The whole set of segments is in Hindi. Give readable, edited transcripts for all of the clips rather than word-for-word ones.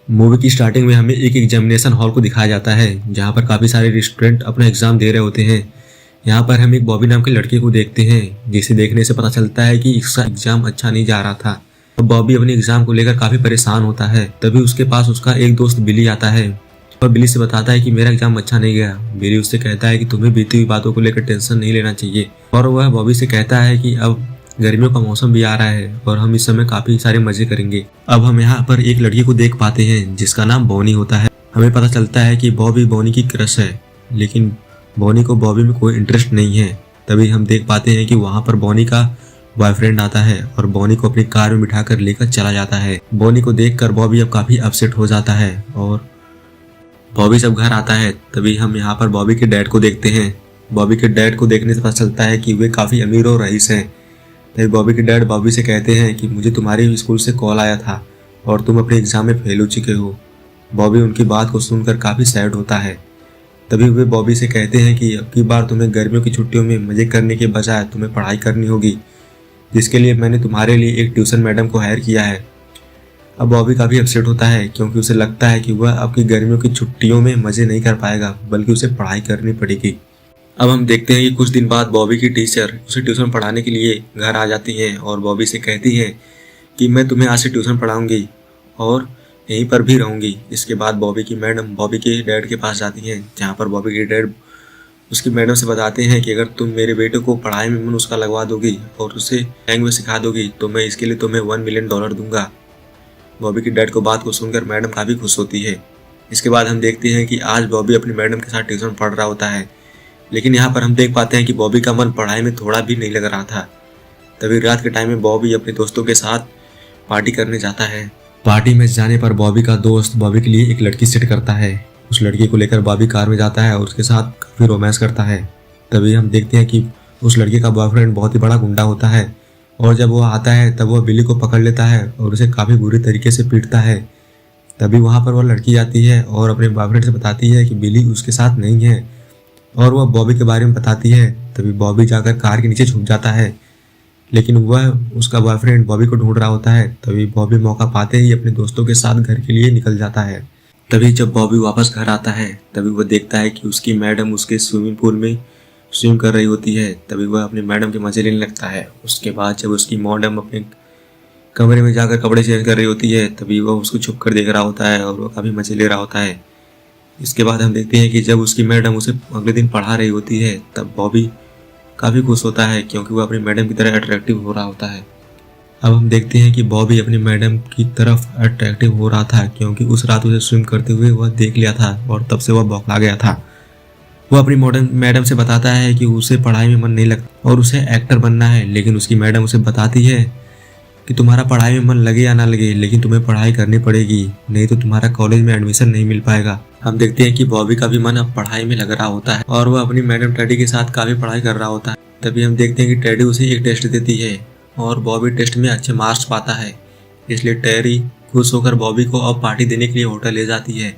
मूवी की स्टार्टिंग में हमें एक एग्जामिनेशन हॉल को दिखाया जाता है जहाँ पर काफ़ी सारे स्टूडेंट अपना एग्जाम दे रहे होते हैं। यहाँ पर हम एक बॉबी नाम के लड़के को देखते हैं जिसे देखने से पता चलता है कि इसका एग्जाम अच्छा नहीं जा रहा था। अब बॉबी अपने एग्जाम को लेकर काफ़ी परेशान होता है। तभी उसके पास उसका एक दोस्त बिली आता है और बिली से बताता है कि मेरा एग्जाम अच्छा नहीं गया। बिली उससे कहता है कि तुम्हें बीती हुई बातों को लेकर टेंशन नहीं लेना चाहिए और वह बॉबी से कहता है कि अब गर्मियों का मौसम भी आ रहा है और हम इस समय काफी सारे मजे करेंगे। अब हम यहाँ पर एक लड़की को देख पाते हैं जिसका नाम बॉनी होता है। हमें पता चलता है कि बॉबी बॉनी की क्रश है, लेकिन बॉनी को बॉबी में कोई इंटरेस्ट नहीं है। तभी हम देख पाते हैं कि वहाँ पर बॉनी का बॉयफ्रेंड आता है और बॉनी को अपनी कार में बिठाकर लेकर चला जाता है। बॉनी को देखकर बॉबी अब काफी अपसेट हो जाता है और बॉबी जब घर आता है तभी हम यहाँ पर बॉबी के डैड को देखते हैं। बॉबी के डैड को देखने से पता चलता है कि वे काफी अमीर और रईस हैं। तभी बॉबी के डैड बॉबी से कहते हैं कि मुझे तुम्हारे स्कूल से कॉल आया था और तुम अपने एग्जाम में फेल हो चुके हो। बॉबी उनकी बात को सुनकर काफ़ी सैड होता है। तभी वे बॉबी से कहते हैं कि अब की बार तुम्हें गर्मियों की छुट्टियों में मज़े करने के बजाय तुम्हें पढ़ाई करनी होगी, जिसके लिए मैंने तुम्हारे लिए एक ट्यूशन मैडम को हायर किया है। अब बॉबी काफ़ी अपसेट होता है क्योंकि उसे लगता है कि वह अब की गर्मियों की छुट्टियों में मज़े नहीं कर पाएगा बल्कि उसे पढ़ाई करनी पड़ेगी। अब हम देखते हैं कि कुछ दिन बाद बॉबी की टीचर उसे ट्यूशन पढ़ाने के लिए घर आ जाती हैं और बॉबी से कहती है कि मैं तुम्हें आज से ट्यूशन पढ़ाऊंगी और यहीं पर भी रहूंगी। इसके बाद बॉबी की मैडम बॉबी के डैड के पास जाती हैं, जहां पर बॉबी के डैड उसकी मैडम से बताते हैं कि अगर तुम मेरे बेटे को पढ़ाई में मन उसका लगवा दोगी और उसे लैंग्वेज सिखा दोगी तो मैं इसके लिए तुम्हें $1 मिलियन दूंगा। बॉबी की डैड को बात को सुनकर मैडम काफ़ी खुश होती है। इसके बाद हम देखते हैं कि आज बॉबी अपनी मैडम के साथ ट्यूशन पढ़ रहा होता है, लेकिन यहाँ पर हम देख पाते हैं कि बॉबी का मन पढ़ाई में थोड़ा भी नहीं लग रहा था। तभी रात के टाइम में बॉबी अपने दोस्तों के साथ पार्टी करने जाता है। पार्टी में जाने पर बॉबी का दोस्त बॉबी के लिए एक लड़की सेट करता है। उस लड़की को लेकर बॉबी कार में जाता है और उसके साथ काफ़ी रोमांस करता है। तभी हम देखते हैं कि उस लड़के का बॉयफ्रेंड बहुत ही बड़ा गुंडा होता है और जब वो आता है तब वह बिली को पकड़ लेता है और उसे काफ़ी बुरी तरीके से पीटता है। तभी वहाँ पर वह लड़की आती है और अपने बॉयफ्रेंड से बताती है कि बिली उसके साथ नहीं है और वह बॉबी के बारे में बताती है। तभी बॉबी जाकर कार के नीचे छुप जाता है, लेकिन वह उसका बॉयफ्रेंड बॉबी को ढूंढ रहा होता है। तभी बॉबी मौका पाते ही अपने दोस्तों के साथ घर के लिए निकल जाता है। तभी जब बॉबी वापस घर आता है तभी वह देखता है कि उसकी मैडम उसके स्विमिंग पूल में स्विम कर रही होती है। तभी वह अपनी मैडम के मजे लेने लगता है। उसके बाद जब उसकी मैडम अपने कमरे में जाकर कपड़े चेंज कर रही होती है तभी वह उसको छुप कर देख रहा होता है और वह काफ़ी मजे ले रहा होता है। इसके बाद हम देखते हैं कि जब उसकी मैडम उसे अगले दिन पढ़ा रही होती है तब बॉबी काफ़ी खुश होता है क्योंकि वो अपनी मैडम की तरह अट्रैक्टिव हो रहा होता है। अब हम देखते हैं कि बॉबी अपनी मैडम की तरफ अट्रैक्टिव हो रहा था क्योंकि उस रात उसे स्विम करते हुए वह देख लिया था और तब से वह बौखला गया था। वह अपनी मैडम से बताता है कि उसे पढ़ाई में मन नहीं लगता और उसे एक्टर बनना है, लेकिन उसकी मैडम उसे बताती है कि तुम्हारा पढ़ाई में मन लगे या ना लगे लेकिन तुम्हें पढ़ाई करनी पड़ेगी, नहीं तो तुम्हारा कॉलेज में एडमिशन नहीं मिल पाएगा। हम देखते हैं कि बॉबी का भी मन अब पढ़ाई में लग रहा होता है और वह अपनी मैडम टेडी के साथ काफ़ी पढ़ाई कर रहा होता है। तभी हम देखते हैं कि टेडी उसे एक टेस्ट देती है और बॉबी टेस्ट में अच्छे मार्क्स पाता है, इसलिए टेरी खुश होकर बॉबी को अब पार्टी देने के लिए होटल ले जाती है।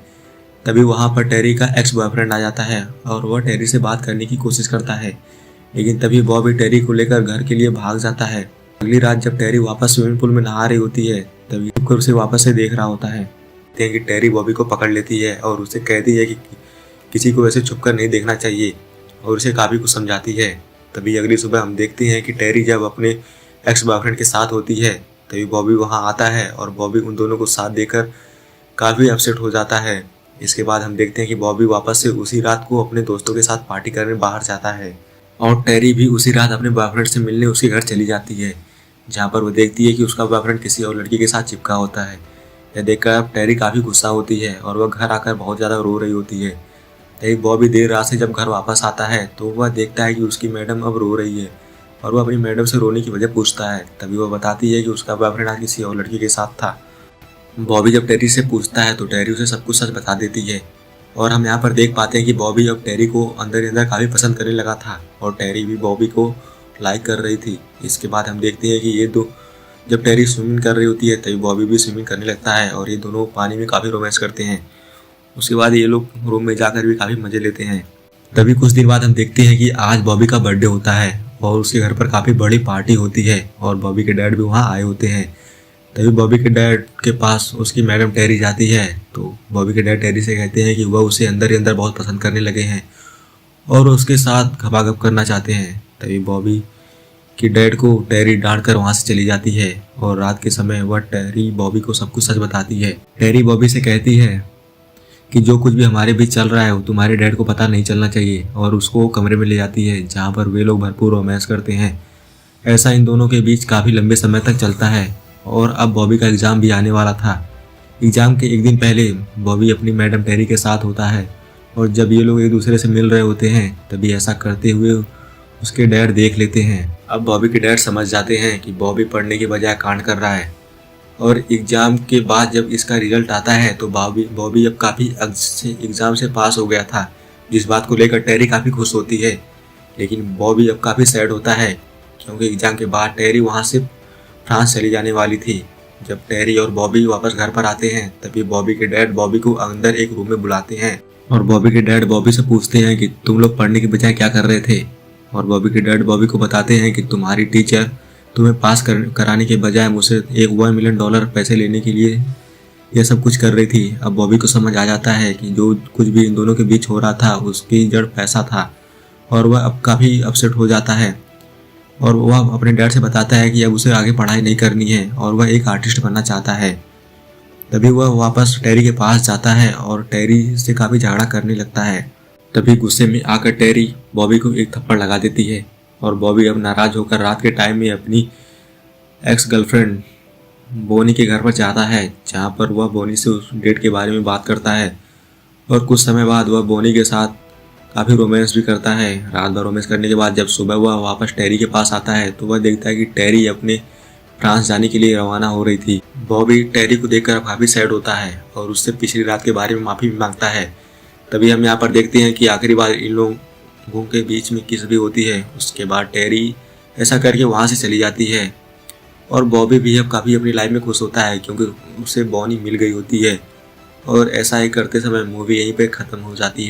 तभी वहाँ पर टेरी का एक्स बॉयफ्रेंड आ जाता है और वह टेरी से बात करने की कोशिश करता है, लेकिन तभी बॉबी टेरी को लेकर घर के लिए भाग जाता है। अगली रात जब टेरी वापस स्विमिंग पूल में नहा रही होती है तभी छुपकर उसे वापस से देख रहा होता है। देखते हैं कि टेरी बॉबी को पकड़ लेती है और उसे कहती है कि किसी को ऐसे छुपकर नहीं देखना चाहिए और उसे काफ़ी कुछ समझाती है। तभी अगली सुबह हम देखते हैं कि टेरी जब अपने एक्स बॉयफ्रेंड के साथ होती है तभी बॉबी वहाँ आता है और बॉबी उन दोनों को साथ देकर काफ़ी अपसेट हो जाता है। इसके बाद हम देखते हैं कि बॉबी वापस से उसी रात को अपने दोस्तों के साथ पार्टी करने बाहर जाता है और टेरी भी उसी रात अपने बॉयफ्रेंड से मिलने उसके घर चली जाती है, जहाँ पर वो देखती है कि उसका बॉयफ्रेंड किसी और लड़की के साथ चिपका होता है। यह देखकर अब टेरी काफ़ी गुस्सा होती है और वह घर आकर बहुत ज़्यादा रो रही होती है। तभी बॉबी देर रात से जब घर वापस आता है तो वह देखता है कि उसकी मैडम अब रो रही है और वह अपनी मैडम से रोने की वजह पूछता है। तभी वह बताती है कि उसका बॉयफ्रेंड आज किसी और लड़की के साथ था। बॉबी जब टेरी से पूछता है तो टेरी उसे सब कुछ सच बता देती है और हम यहाँ पर देख पाते हैं कि बॉबी अब टेरी को अंदर ही अंदर काफ़ी पसंद करने लगा था और टेरी भी बॉबी को लाइक कर रही थी। इसके बाद हम देखते हैं कि ये दो जब टेरी स्विमिंग कर रही होती है तभी बॉबी भी स्विमिंग करने लगता है और ये दोनों पानी में काफ़ी रोमांस करते हैं। उसके बाद ये लोग रूम में जाकर भी काफ़ी मज़े लेते हैं। तभी कुछ दिन बाद हम देखते हैं कि आज बॉबी का बर्थडे होता है और उसके घर पर काफ़ी बड़ी पार्टी होती है और बॉबी के डैड भी वहाँ आए होते हैं। तभी बॉबी के डैड के पास उसकी मैडम टेरी जाती है। तो बॉबी के डैड टेरी से कहते हैं कि वह उसे अंदर ही अंदर बहुत पसंद करने लगे हैं और उसके साथ घपाघप करना चाहते हैं। तभी बॉबी की डैड को टेरी डांट कर वहाँ से चली जाती है और रात के समय वह टेरी बॉबी को सब कुछ सच बताती है। टेरी बॉबी से कहती है कि जो कुछ भी हमारे बीच चल रहा है वो तुम्हारे डैड को पता नहीं चलना चाहिए, और उसको कमरे में ले जाती है जहाँ पर वे लोग भरपूर रोमांस करते हैं। ऐसा इन दोनों के बीच काफ़ी लंबे समय तक चलता है और अब बॉबी का एग्ज़ाम भी आने वाला था। एग्ज़ाम के एक दिन पहले बॉबी अपनी मैडम टेरी के साथ होता है और जब ये लोग एक दूसरे से मिल रहे होते हैं तभी ऐसा करते हुए उसके डैड देख लेते हैं। अब बॉबी के डैड समझ जाते हैं कि बॉबी पढ़ने के बजाय कांड कर रहा है, और एग्ज़ाम के बाद जब इसका रिजल्ट आता है तो बॉबी अब काफ़ी एग्ज़ाम से पास हो गया था, जिस बात को लेकर टेरी काफ़ी खुश होती है। लेकिन बॉबी अब काफ़ी सैड होता है क्योंकि एग्ज़ाम के बाद टेरी वहाँ से फ्रांस चली जाने वाली थी। जब टेरी और बॉबी वापस घर पर आते हैं तभी बॉबी के डैड बॉबी को अंदर एक रूम में बुलाते हैं और बॉबी के डैड बॉबी से पूछते हैं कि तुम लोग पढ़ने के बजाय क्या कर रहे थे। और बॉबी के डैड बॉबी को बताते हैं कि तुम्हारी टीचर तुम्हें पास कराने के बजाय मुझसे एक $1 मिलियन पैसे लेने के लिए यह सब कुछ कर रही थी। अब बॉबी को समझ आ जाता है कि जो कुछ भी इन दोनों के बीच हो रहा था उसकी जड़ पैसा था, और वह अब काफ़ी अपसेट हो जाता है और वह अपने डैड से बताता है कि अब उसे आगे पढ़ाई नहीं करनी है और वह एक आर्टिस्ट बनना चाहता है। तभी वह वापस टेरी के पास जाता है और टेरी से काफ़ी झगड़ा करने लगता है। तभी गुस्से में आकर टेरी बॉबी को एक थप्पड़ लगा देती है और बॉबी अब नाराज होकर रात के टाइम में अपनी एक्स गर्लफ्रेंड बोनी के घर पर जाता है, जहाँ पर वह बोनी से उस डेट के बारे में बात करता है और कुछ समय बाद वह बोनी के साथ काफ़ी रोमांस भी करता है। रात भर रोमांस करने के बाद जब सुबह वह वापस टेरी के पास आता है तो वह देखता है कि टेरी अपने फ्रांस जाने के लिए रवाना हो रही थी। बॉबी टेरी को देखकर काफ़ी सैड होता है और उससे पिछली रात के बारे में माफ़ी भी मांगता है। तभी हम यहाँ पर देखते हैं कि आखिरी बार इन लोगों के बीच में किस भी होती है। उसके बाद टेरी ऐसा करके वहाँ से चली जाती है और बॉबी भी अब काफ़ी अपनी लाइफ में खुश होता है क्योंकि उसे बॉनी मिल गई होती है। और ऐसा ही करते समय मूवी यहीं पे ख़त्म हो जाती है।